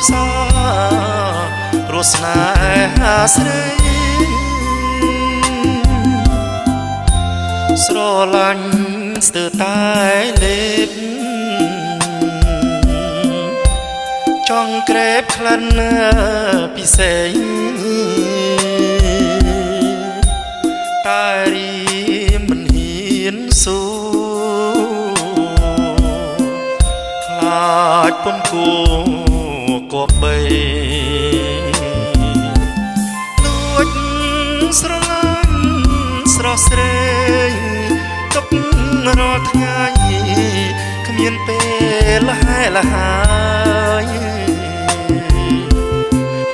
ផ្សាព្រោះស្នេហាស្រីស្រឡាញ់ស្ទើរតែលេបចង់ក្រេបក្លិនពិសេសតែរីមិនហ៊ានស៊ូខ្លាចពុំគួគប្បីលួចស្រឡាញ់ស្រស់ស្រីទុករាល់ថ្ងៃគ្មានពេលលះលហើយ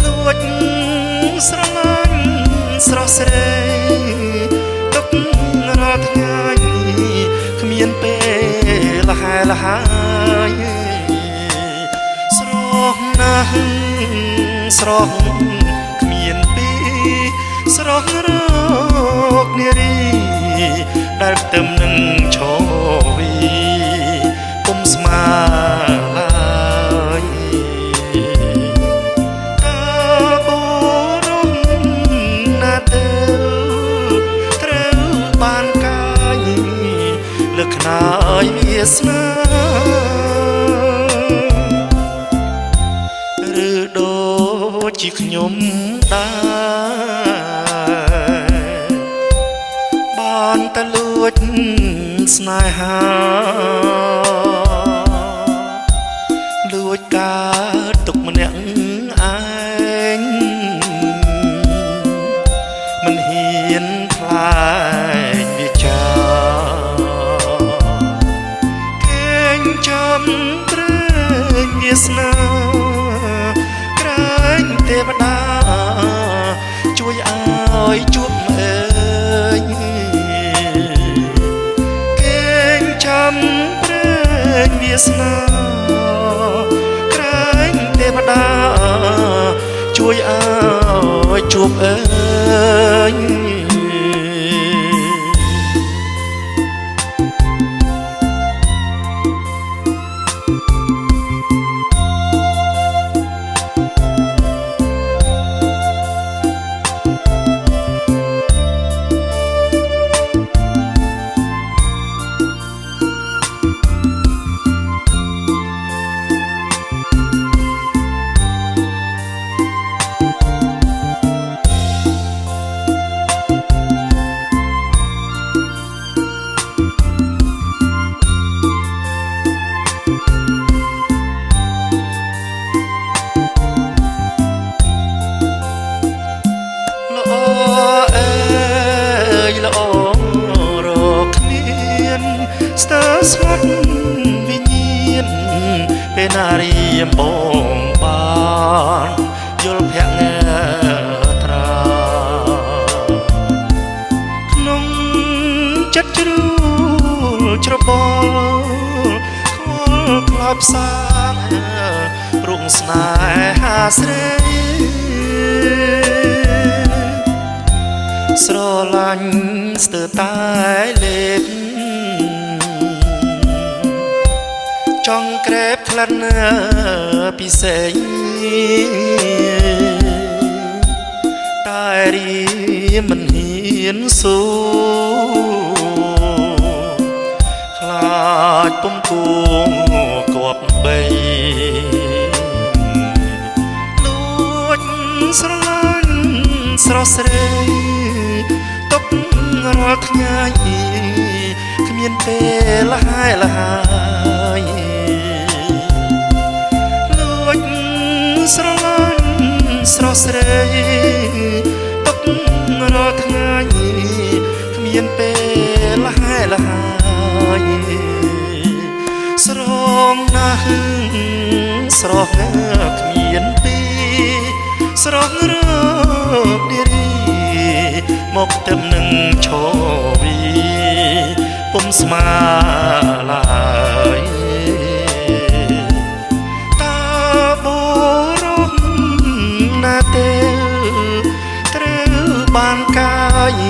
លួចស្រឡាញ់ស្រស់ស្រីទុករាល់ថ្ងៃគ្មានពេលលះលហើយស្រស់ណាស់ស្រស់គ្មានពីស្រស់រកនារីដែលផ្ទឹមនឹងឈវីពុំស្មាឡើយថាបុរសណាទៅត្រូវបានកាយលើកខ្នើយវាសនាឬដូចជាខ្ញុំដែរបានតែលួចស្នេហាលួចកើតទុកម្នាក់ឯងមិនហ៊ានខ្លាចវាចាកេងចាំព្រេងវាសនាក្រែងទេវតាជួយឲ្យជួបអើយកេងចាំព្រេងវាសនាក្រែងទេវតាជួយឲ្យជួបអើយស្ទើរស្លាប់វិញ្ញាណពេលនារីអំបងបានយល់ភក្ងាត្រាក្នុងចិត្តជ្រួលច្របល់ខ្វល់ខ្លោចផ្សារុងស្នេហាស្រីស្រឡាញ់ស្ទើរតែលេបចង់ក្រេបក្លិនពិសេសតែរីមិនហ៊ានស៊ូខ្លាចពុំគួគប្បីលួចស្រឡាញ់ស្រស់ស្រីទុករាល់ថ្ងៃគ្មានពេលលះលហើយស្រឡាញ់ស្រស់ស្រីទុករាល់ថ្ងៃគ្មានពេលលះលហើយស្រងណាស់ស្រស់គ្មានពីស្រស់រកនារីមកទឹមនឹងឈវីពុំស្មាឡើយបានកាយ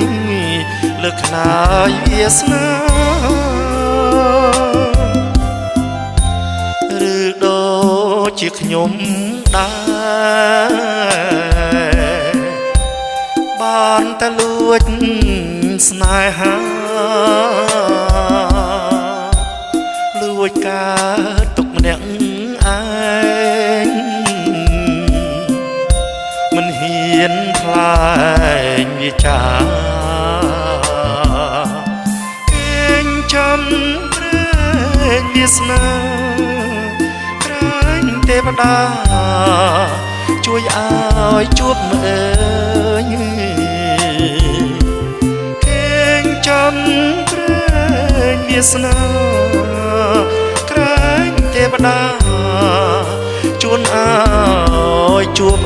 លើកខ្នើយវាសនាឬដូច ជាខ្ញុំដែរបានតែលួចស្នេហាលួចកើតទុកម្នាក់ឯងមិនហ៊ានខ្លាចវាចាកេងចំព្រែងវាស្នាក្រែងទេវតាជួយឲ្យជួបមើលកេងចំព្រែងវាស្នាក្រែងទេវតាជួនឲ្យជួប